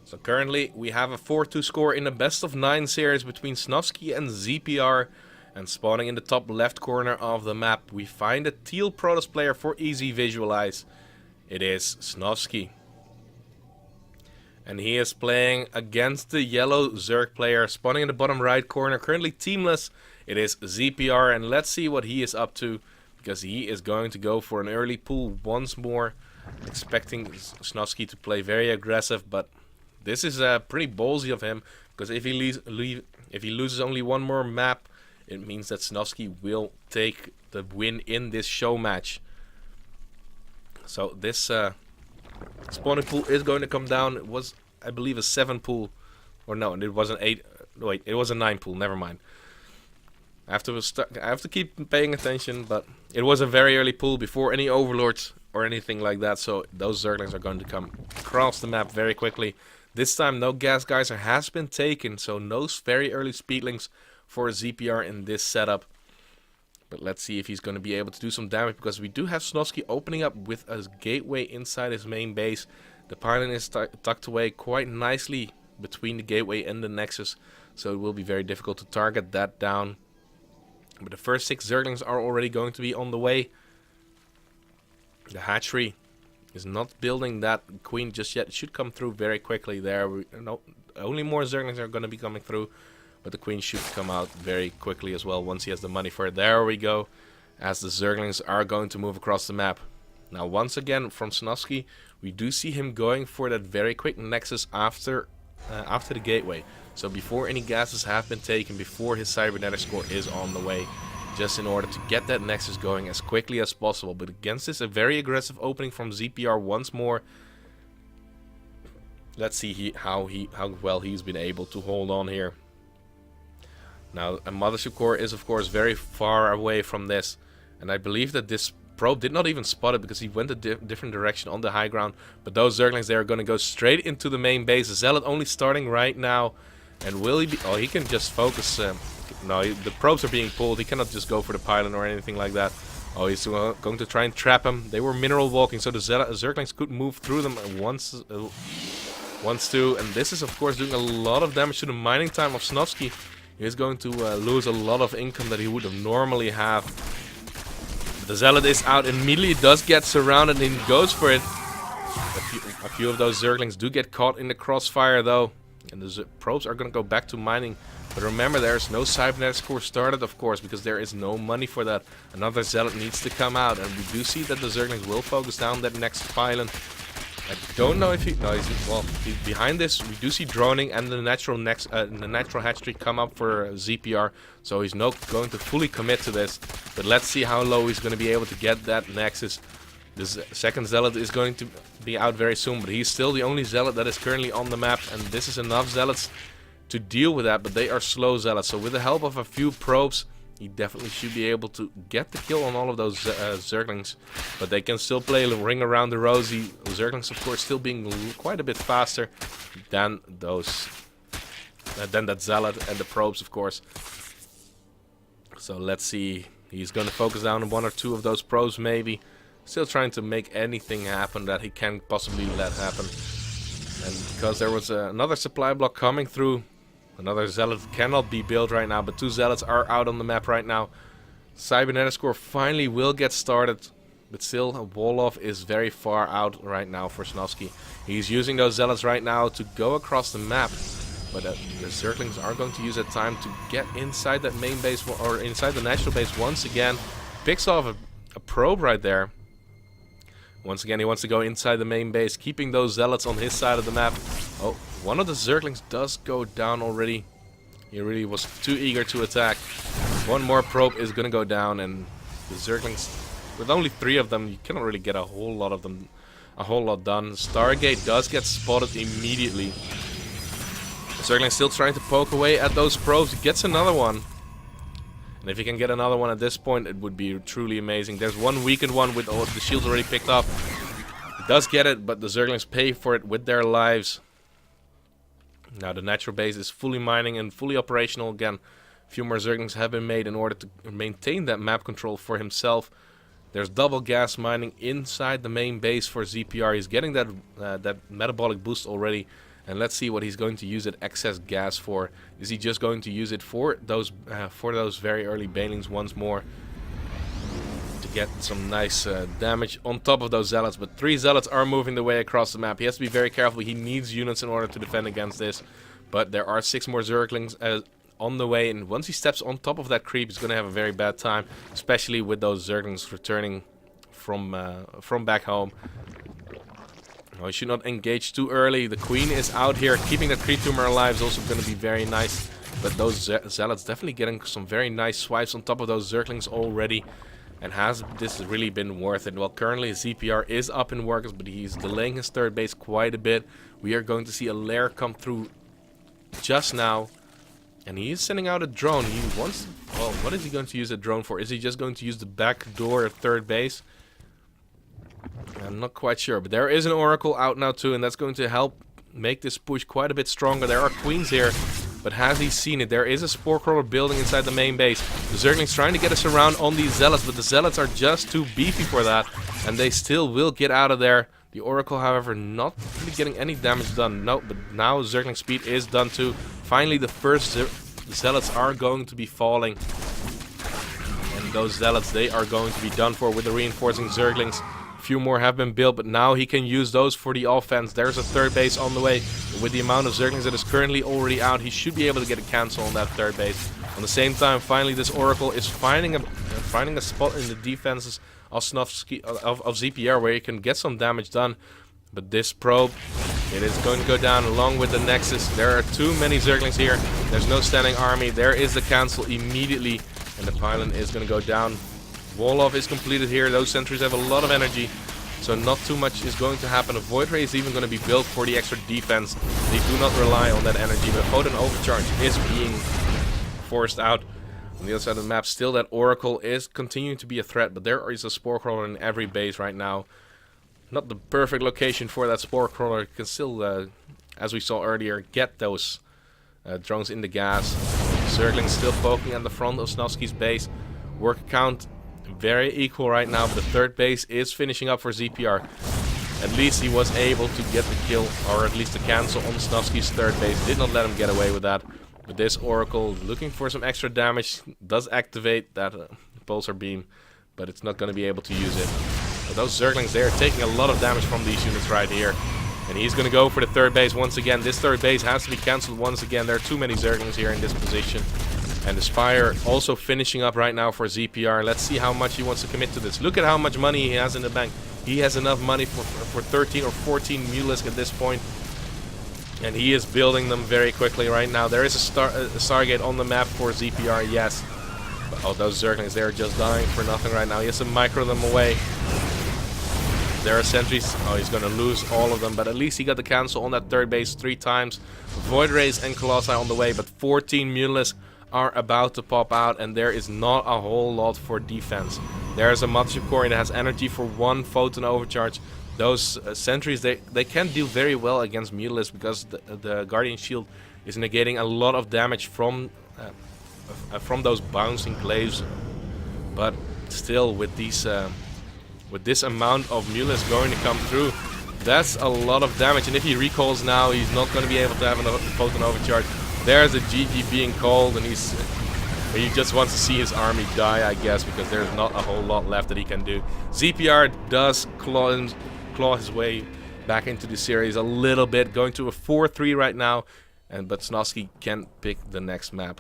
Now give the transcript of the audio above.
So currently we have a 4-2 score in the best of 9 series between SnOvSki and ZPR. And spawning in the top left corner of the map, we find a teal Protoss player for easy visualize. It is SnOvSki. And he is playing against the yellow Zerg player, spawning in the bottom right corner, currently teamless. It is ZPR, and let's see what he is up to, because he is going to go for an early pull once more. Expecting SnOvSki to play very aggressive, but this is pretty ballsy of him, because if he loses only one more map, it means that SnOvSki will take the win in this show match. So this spawning pool is going to come down. It was, I believe, a 7 pool. Or no, it was an 8. Wait, it was a 9 pool. Never mind. I have to keep paying attention, but it was a very early pool before any overlords or anything like that. So those Zerglings are going to come across the map very quickly. This time, no gas geyser has been taken, so no very early speedlings for ZPR in this setup. But let's see if he's going to be able to do some damage, because we do have SnOvSki opening up with a gateway inside his main base. The pylon is tucked away quite nicely between the gateway and the nexus, so it will be very difficult to target that down. But the first 6 Zerglings are already going to be on the way. The hatchery is not building that queen just yet. It should come through very quickly there. Only more Zerglings are going to be coming through. But the queen should come out very quickly as well once he has the money for it. There we go. As the Zerglings are going to move across the map. Now once again from SnOvSki, we do see him going for that very quick nexus after the gateway. So before any gases have been taken, before his cybernetic score is on the way. Just in order to get that nexus going as quickly as possible. But against this, a very aggressive opening from ZPR once more. Let's see how well he's been able to hold on here. Now, a mothership core is, of course, very far away from this. And I believe that this probe did not even spot it, because he went a different direction on the high ground. But those Zerglings, they are going to go straight into the main base. The Zealot only starting right now. And will he be... Oh, he can just focus... no, the probes are being pulled. He cannot just go for the pylon or anything like that. Oh, he's going to try and trap him. They were mineral walking, so the Zerglings could move through them once too. And this is, of course, doing a lot of damage to the mining time of SnOvSki. He's going to lose a lot of income that he would have normally have. The Zealot is out immediately, does get surrounded, and he goes for it. A few of those Zerglings do get caught in the crossfire though. And the probes are going to go back to mining. But remember, there's no cybernetic score started, of course, because there is no money for that. Another Zealot needs to come out, and we do see that the Zerglings will focus down that next pylon. I don't know if he... No, he's behind this. We do see droning and the natural hatchery come up for ZPR. So he's not going to fully commit to this. But let's see how low he's going to be able to get that nexus. This second Zealot is going to be out very soon. But he's still the only Zealot that is currently on the map. And this is enough Zealots to deal with that. But they are slow Zealots. So with the help of a few probes, he definitely should be able to get the kill on all of those Zerglings. But they can still play a ring around the rosy. Zerglings, of course, still being quite a bit faster than those, than that Zealot and the probes, of course. So let's see. He's going to focus down on 1 or 2 of those probes, maybe. Still trying to make anything happen that he can possibly let happen. And because there was another supply block coming through, another Zealot cannot be built right now, but 2 Zealots are out on the map right now. Cybernetic score finally will get started, but still Wolof is very far out right now for SnOvSki. He's using those Zealots right now to go across the map, but the Zerglings are going to use that time to get inside that main base, or inside the natural base once again. Picks off a probe right there. Once again, he wants to go inside the main base, keeping those Zealots on his side of the map. Oh, one of the Zerglings does go down already. He really was too eager to attack. One more probe is going to go down, and the Zerglings, with only 3 of them, you cannot really get a whole lot of them, a whole lot done. Stargate does get spotted immediately. The Zergling's still trying to poke away at those probes. He gets another one. And if he can get another one at this point, it would be truly amazing. There's one weakened one with the shields already picked up. He does get it, but the Zerglings pay for it with their lives. Now the natural base is fully mining and fully operational again. A few more Zerglings have been made in order to maintain that map control for himself. There's double gas mining inside the main base for ZPR. He's getting that metabolic boost already. And let's see what he's going to use that excess gas for. Is he just going to use it for those very early banelings once more? To get some nice damage on top of those zealots. But 3 zealots are moving the way across the map. He has to be very careful. He needs units in order to defend against this. But there are 6 more zerglings on the way. And once he steps on top of that creep, he's going to have a very bad time. Especially with those zerglings returning from back home. No, he should not engage too early. The queen is out here. Keeping that creep tumor alive is also going to be very nice. But those zealots definitely getting some very nice swipes on top of those zerglings already. And has this really been worth it? Well, currently ZPR is up in workers, but he's delaying his third base quite a bit. We are going to see a lair come through just now. And he is sending out a drone. He wants... Well, what is he going to use a drone for? Is he just going to use the back door at third base? I'm not quite sure, but there is an oracle out now too, and that's going to help make this push quite a bit stronger. There are queens here, but has he seen it? There is a spore crawler building inside the main base. The zerglings trying to get us around on these zealots, but the zealots are just too beefy for that, and they still will get out of there. The oracle, however, not really getting any damage done. No, but now zergling speed is done too. Finally, the first zealots are going to be falling. And those zealots, they are going to be done for with the reinforcing zerglings. Few more have been built, but now he can use those for the offense. There's a third base on the way. With the amount of zerglings that is currently already out, he should be able to get a cancel on that third base. On the same time, finally this oracle is finding a spot in the defenses of SnOvSki, of ZPR, where he can get some damage done. But this probe, it is going to go down along with the nexus. There are too many zerglings here. There's no standing army. There is the cancel immediately, and the pylon is going to go down. Wall off is completed here. Those sentries have a lot of energy, so not too much is going to happen. A void ray is even going to be built for the extra defense. They do not rely on that energy, but a photon overcharge is being forced out. On the other side of the map, still that oracle is continuing to be a threat, but there is a spore crawler in every base right now. Not the perfect location for that spore crawler. You can still, as we saw earlier, get those drones in the gas. Zerglings still poking at the front of SnOvSki's base. Work count very equal right now, but the third base is finishing up for ZPR. At least he was able to get the kill, or at least the cancel on SnOvSki's third base. Did not let him get away with that. But this oracle, looking for some extra damage, does activate that pulsar beam, but it's not going to be able to use it. But those zerglings, they are taking a lot of damage from these units right here. And he's going to go for the third base once again. This third base has to be cancelled once again. There are too many zerglings here in this position. And the Spire also finishing up right now for ZPR. Let's see how much he wants to commit to this. Look at how much money he has in the bank. He has enough money for 13 or 14 Mutalisk at this point. And he is building them very quickly right now. There is a Stargate on the map for ZPR, yes. But, oh, those Zerglings, they are just dying for nothing right now. He has to micro them away. There are sentries. Oh, he's going to lose all of them. But at least he got the cancel on that third base 3 times. Void Rays and Colossi on the way. But 14 Mutalisk are about to pop out, and there is not a whole lot for defense. There's a Mothership Core that has energy for 1 photon overcharge. Those sentries, they can do very well against Mutalisk because the Guardian Shield is negating a lot of damage from those bouncing glaives. But still, with these with this amount of Mutalisk going to come through, that's a lot of damage. And if he recalls now, he's not going to be able to have a photon overcharge. There's a GG being called, and he just wants to see his army die, I guess, because there's not a whole lot left that he can do. ZPR does claw his way back into the series a little bit, going to a 4-3 right now, but SnOvSki can pick the next map.